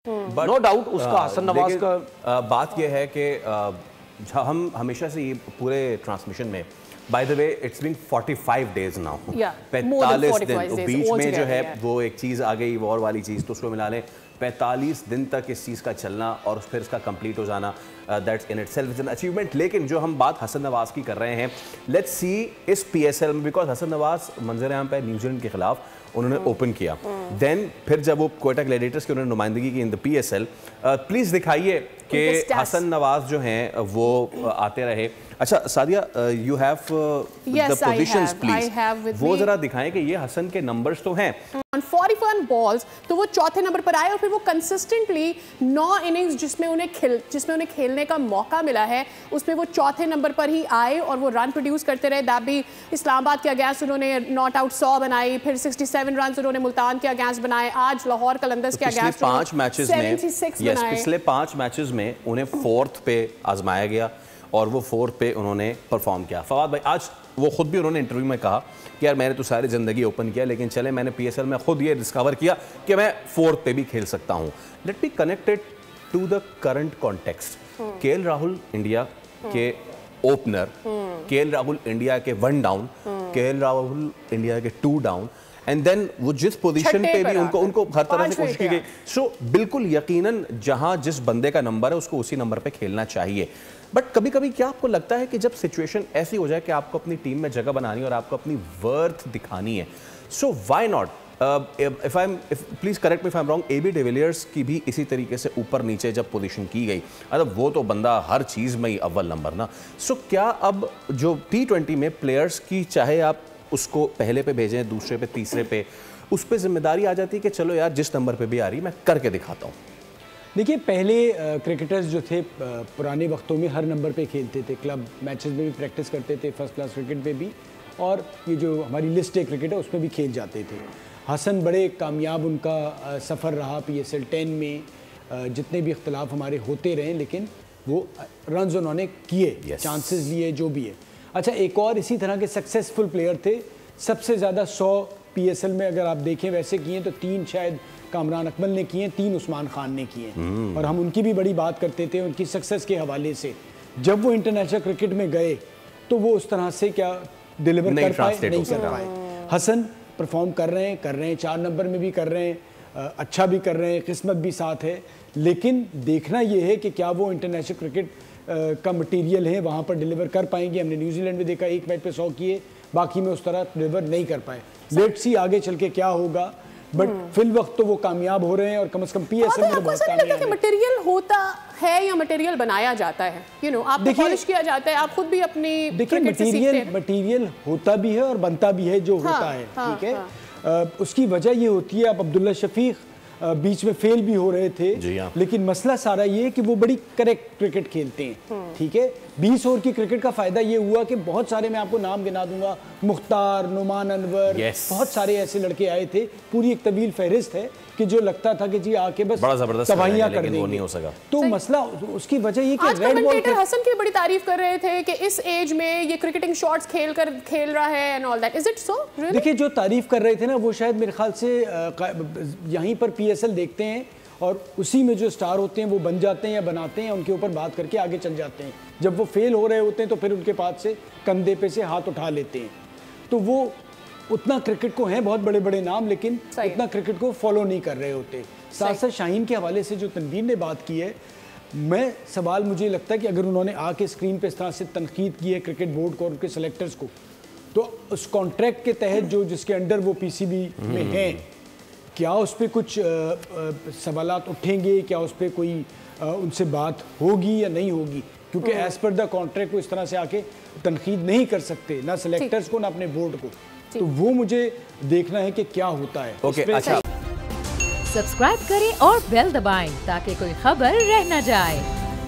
No doubt उसका हसन नवाज का बात यह है कि हम हमेशा से ये पूरे ट्रांसमिशन में by the way it's been 45 days now 45 दिन बीच में जो है वो एक चीज़ आ गई वॉर वाली चीज़, तो उसको मिला लें 45 दिन तक इस चीज़ का चलना और फिर इसका कंप्लीट हो जाना, that's in itself is an achievement. लेकिन जो हम बात हसन नवाज की कर रहे हैं, लेट्स सी इस PSL में, बिकॉज हसन नवाज मंजर आम पे न्यूजीलैंड के खिलाफ उन्होंने ओपन किया, देन फिर जब वो क्वेटा ग्लैडिएटर्स की उन्होंने नुमाइंदगी की इन द PSL, प्लीज़ दिखाइए कि हसन नवाज जो हैं वो आते रहे। अच्छा Sadia, you have the positions please, वो जरा दिखाएं कि ये हसन के नंबर्स तो हैं 41 बॉल्स, तो वो चौथे नंबर पर आए और फिर वो कंसिस्टेंटली 9 इनिंग्स जिसमें उन्हें खेलने का मौका मिला है उसमें वो चौथे नंबर पर ही आए और वो रन प्रोड्यूस करते रहे। दैट भी इस्लामाबाद के अगेंस्ट उन्होंने नॉट आउट 100 बनाई, फिर 67 रन उन्होंने मुल्तान के अगेंस्ट बनाए, आज लाहौर कलंदर्स के अगेंस्ट 5 मैचेस में, पिछले 5 मैचेस में उन्हें 4th पे आजमाया गया और वो 4th पे उन्होंने परफॉर्म किया। फवाद भाई, आज वो खुद भी उन्होंने इंटरव्यू में कहा कि यार मैंने तो सारी ज़िंदगी ओपन किया, लेकिन चले मैंने PSL में खुद ये डिस्कवर किया कि मैं 4th पे भी खेल सकता हूँ। Let be connected to the current context. KL Rahul India के ओपनर, KL राहुल इंडिया के 1 डाउन, KL राहुल इंडिया के 2 डाउन, एंड देन वो जिस पोजीशन पे भी उनको हर तरह से कोशिश की गई। सो बिल्कुल यकीनन जहां जिस बंदे का नंबर है उसको उसी नंबर पे खेलना चाहिए। बट कभी कभी क्या आपको लगता है कि जब सिचुएशन ऐसी हो जाए कि आपको अपनी टीम में जगह बनानी है और आपको अपनी वर्थ दिखानी है, so why not, please correct me if I am wrong, AB de Villiers की भी इसी तरीके से ऊपर नीचे जब पोजीशन की गई, मतलब वो तो बंदा हर चीज़ में ही अव्वल नंबर ना। सो क्या अब जो T20 में प्लेयर्स की, चाहे आप उसको पहले पे भेजें, दूसरे पे, तीसरे पे, उस पर जिम्मेदारी आ जाती है कि चलो यार जिस नंबर पे भी आ रही मैं करके दिखाता हूँ? देखिए, पहले क्रिकेटर्स जो थे पुराने वक्तों में हर नंबर पे खेलते थे, क्लब मैचेस में भी प्रैक्टिस करते थे, फर्स्ट क्लास क्रिकेट पे भी, और ये जो हमारी लिस्ट है क्रिकेट है उसमें भी खेल जाते थे। हसन बड़े कामयाब उनका सफ़र रहा PSL 10 में, जितने भी इख्तलाफ हमारे होते रहे लेकिन वो रन्स उन्होंने किए, चांसेस लिए, जो भी है। अच्छा, एक और इसी तरह के सक्सेसफुल प्लेयर थे, सबसे ज़्यादा 100 PSL में अगर आप देखें वैसे किए तो 3 शायद कामरान अकमल ने किए, 3 उस्मान खान ने किए, और हम उनकी भी बड़ी बात करते थे उनकी सक्सेस के हवाले से। जब वो इंटरनेशनल क्रिकेट में गए तो वो उस तरह से क्या डिलीवर कर पाए, नहीं कर पाए। हसन परफॉर्म कर रहे हैं 4 नंबर में भी कर रहे हैं, अच्छा भी कर रहे हैं, किस्मत भी साथ है, लेकिन देखना ये है कि क्या वो इंटरनेशनल क्रिकेट का मटेरियल है, वहाँ पर डिलीवर कर पाएंगे। हमने न्यूजीलैंड में देखा, 1 मैच पे 100 किए, बाकी में उस तरह डिलीवर नहीं कर पाए। लेट्स सी आगे चल के क्या होगा, बट फिल वक्त तो वो कामयाब हो रहे हैं और कम से कम PSL में बहुत कामयाब है। मटेरियल होता है या मटेरियल बनाया जाता है, यू नो, आप पॉलिश किया जाता है, आप खुद भी अपनी, देखिए मटेरियल होता भी है और बनता भी है जो होता है, ठीक है। उसकी वजह ये होती है, अब अब्दुल्ला शफीक बीच में फेल भी हो रहे थे, लेकिन मसला सारा ये है कि वो बड़ी करेक्ट क्रिकेट खेलते हैं, ठीक है। 20 ओवर की क्रिकेट का फायदा ये हुआ कि बहुत सारे, मैं आपको नाम गिना दूंगा, मुख्तार, नुमान अनवर, बहुत सारे ऐसे लड़के आए थे, पूरी एक तवील फहरिस्त है कि जो लगता था कि जी आके बस तबाहियां कर देंगे, नहीं हो सका। तो मसला उसकी वजह ये कि रेड बॉल, हसन की बड़ी तारीफ कर रहे थे कि इस एज में ये क्रिकेटिंग शॉट्स खेल रहा है and all that, is it so? देखिए, जो तारीफ कर रहे थे ना वो शायद मेरे ख्याल से यहीं पर PSL देखते हैं और उसी में जो स्टार होते हैं वो बन जाते हैं या बनाते हैं, उनके ऊपर बात करके आगे चल जाते हैं। जब वो फेल हो रहे होते हैं तो फिर उनके पास से कंधे पे से हाथ उठा लेते हैं। तो वो उतना क्रिकेट को हैं बहुत बड़े बड़े नाम, लेकिन उतना क्रिकेट को फॉलो नहीं कर रहे होते। साथ साथ शाहीन के हवाले से जो तनवीर ने बात की है, मैं सवाल मुझे लगता है कि अगर उन्होंने आके स्क्रीन पे इस तरह से तनकीद की है क्रिकेट बोर्ड को और उनके सेलेक्टर्स को, तो उस कॉन्ट्रैक्ट के तहत जो जिसके अंडर वो PCB में हैं, क्या उस पर कुछ सवालात उठेंगे, क्या उस पर कोई उनसे बात होगी या नहीं होगी, क्योंकि एज पर द कॉन्ट्रैक्ट को इस तरह से आके तनकीद नहीं कर सकते, ना सेलेक्टर्स को ना अपने बोर्ड को। तो वो मुझे देखना है कि क्या होता है। अच्छा, सब्सक्राइब करें और बेल दबाएं ताकि कोई खबर रह न जाए।